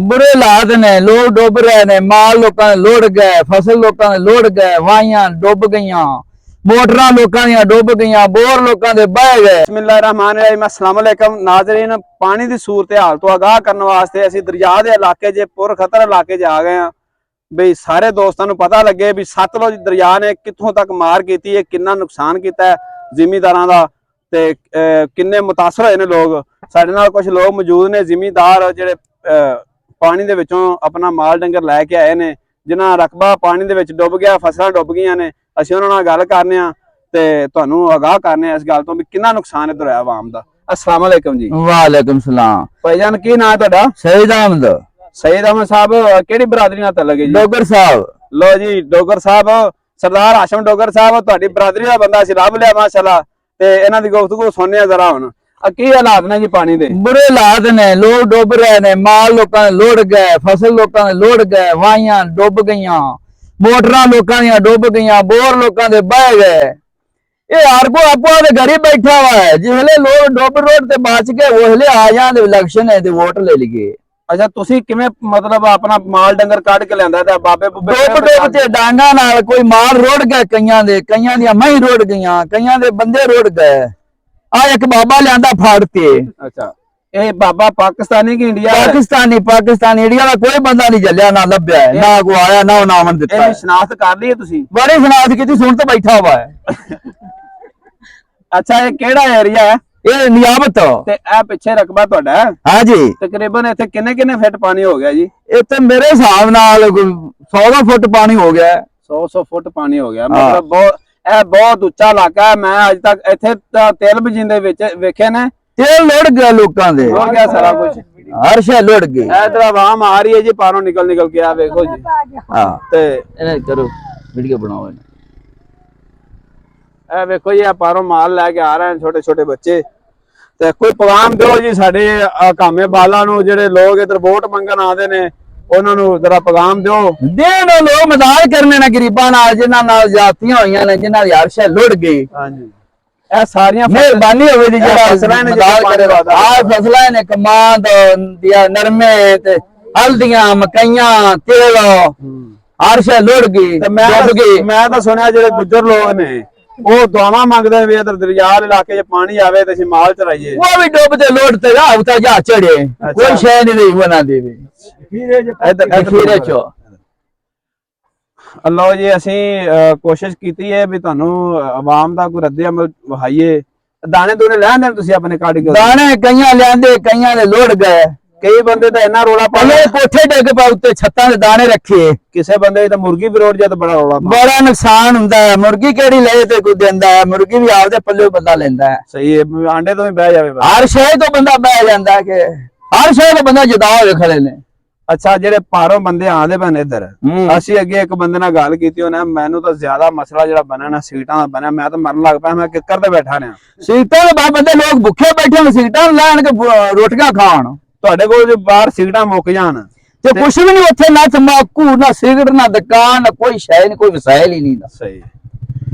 बुरे हालात ने, लोग डुब रहे ने, माल लोकां दे लुढ़ गए, फसल लोकां दे लुढ़ गए, वाहियां डुब गईयां, मोटरां लोकां दियां डुब गईयां, बोर लोकां दे बह गए। बिस्मिल्लाहिर्रहमानिर्रहीम, अस्सलाम वालेकुम नाज़रीन। पानी की सूरत हाल तो आगाह करने वास्ते असीं दरिया के इलाके च पुर खतर इलाके च आ गए हैं बई सारे दोस्तों को पता लगे भी सतलुज दरिया ने कित्थों तक मार की है, कितना नुकसान किया है जिमीदारां दा ते किन्ने मुतासर होए ने लोग। साडे नाल कुछ लोग मौजूद ने जिमीदार जिहड़े पानी दे विचों अपना माल डंगर लैके आए ने, जिन्हां रकबा पानी दे विच डुब गया, फसलां डुब गईयां ने। असीं उहनां नाल गल करने आ ते तुहानूं आगाह करने इस गल तो भी कितना नुकसान इधर होया आवाम दा। अस्सलाम वालेकुम जी। वालेकुम सलाम। भाईजान की नाम है तुहाडा? सईद अहमद। सईद अहमद साहब केड़ी बरादरी नाल तल्लक है जी? डोगर साहब। लो जी डोगर साहब, सरदार हाशम डोगर साहब तुहाडी बरादरी दा बंदा असीं लभ लिया माशाअल्लाह। ते इन्हां दी गुफ्तगू सुनने आ जरा हुण। की हालात ने जी पानी दे? बुरे हालात ने, लोग डुब रहे ने, माल लोकां दे लुढ़ गए, फसल लोकां दे लुढ़ गए, वाहियां डुब गईयां, मोटरां लोकां दियां डुब गईयां, बोर लोकां दे बह गए। ये हर को आपो दे घर ही बैठा हुआ है, जिसले लोग डुब रोड ते बच गए उसले आ जान इलेक्शन है ते वोट ले लिए। अच्छा तुसी किवें मतलब अपना माल डंगर कढ के लियांदा ते बाबे बुबे डुब ते डांगा नाल कोई माल रुड़ गए, कईयां दियां महीं रुड़ गईयां, कईयां दे बंदे रुड़ गए। आ एक बाबा लियांदा फाड़ के। अच्छा ये बाबा पाकिस्तानी की इंडिया? पाकिस्तानी इंडिया का कोई बंदा नहीं चलिया, ना लभ्या है, ना को आया, ना नामन दिता है। शनाख्त कर ली है तुसी? बड़ी शनाख्त की, सुन तो बैठा हुआ है। अच्छा ये केड़ा एरिया है? ये नियामत ते ए पिछे रकबा तुहाडा है? हाँ जी। तकरीबन इत्थे किन्ने फिट पानी हो गया जी? इत्थे मेरे हिसाब नाल 100 फुट पानी हो गया है। 100 फुट पानी हो गया, मतलब बहुत उच्चा इलाका है। मैं अज तक इत्थे तेल बजिंदे विच वेखे ने, तेल लुढ़ गया लोकां दे, हो गया सारा कुछ, हर शे लुढ़ गई। इधर आवाम आ रही है जी पारों निकल के, आ देखो जी। हां ते इन्हें करो वीडियो बनाओ। ए देखो ये पारों माल लेके आ रहे हैं छोटे छोटे बच्चे। ते कोई पैगाम दो जी साडे कामे बाला नूं, जेड़े लोग इधर वोट मंगन आते ने, उन्हां नूं जरा पैगाम दो। देन लोग मदद करने ना गरीबां नाल, जिन्हां नाल जातियां होईयां ने, जिन्हां दी हर शे लुढ़ गई। हां जी ए सारियां मेहरबानी होवे दी जेड़ा फसलां ने मदद करे। आ फसलां ने कमांद दिया, नरमे ते हल्दियां, मकइयां, तेल, हर शे लुढ़ गई, डुब गई। मैं तो सुनिया जेड़े गुज्जर लोग ने वो दुआवां मंगदे वे इधर दरिया इलाके च पानी आवे ते असीं माल चराइए। वो भी डुब ते लुढ़ ते उता जा चढ़े, कोई शे नहीं रही बना देवे। खीरे चो अल्लाह जी असीं कोशिश कीती है भी तुहानू आवाम दा कोई रद्दे अमल वहाइए। दाने दूने ले आंदे तुसीं अपने काढ़ के? दाने कईयां लियांदे, कईयां दे लुढ़ गए। कई बंदे तो इन्ना रोला पहले कोठे डिग पा उत्ते छत्तां दे दाने रखे। किसी बंदे तो मुर्गी भी रोड जाए तो बड़ा रोला, बड़ा नुकसान हुंदा है। मुर्गी केड़ी ले ते कोई देंदा है, मुर्गी भी आपदे पल्ले बंदा लेंदा है। सही है, आंडे तो भी बह जावे, हर शे तो बंदा बह जांदा है कि हर शे तो बंदा जुदा होए खड़े ने। अच्छा जेडे पारों बंदे आंदे पैन इधर, असीं अगे एक बंदे नाल गल कीती, उन्हें मैनू तो ज्यादा मसला जेड़ा बनया ना सीटां दा बनया, मैं तो मरन लग पिया। मैं किकर ते बैठा रहा सीटां दे बाहर बंदे लोग भुखे बैठे ने, सीटां लैण के रोटियां खाण। तुहाडे कोल जे बाहर सीटां मुक जाण ते कुछ भी नहीं उत्थे, ना तंबाकू, ना सिगरेट, ना दुकान, ना कोई शै नहीं, कोई वसाइल ही नहीं। सही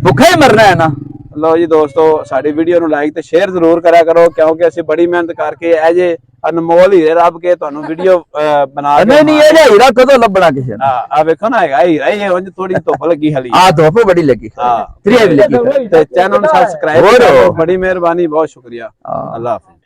भुखे ही मरना है ना। लो जी दोस्तों साडी वीडियो नू लाइक ते शेयर जरूर करा करो, क्योंकि असीं बड़ी मेहनत करके अजे अनमोल हीरे रब के तुहानू वीडियो बना के। नहीं ये हीरा कदों लभना किसे ने? आ वेखो ना हीरा ही है, थोड़ी धुप लगी हली। धुप बड़ी लगी, त्रिया भी लगी। चैनल सब्सक्राइब करो, बड़ी मेहरबानी, बहुत शुक्रिया। अल्लाह हाफिज़।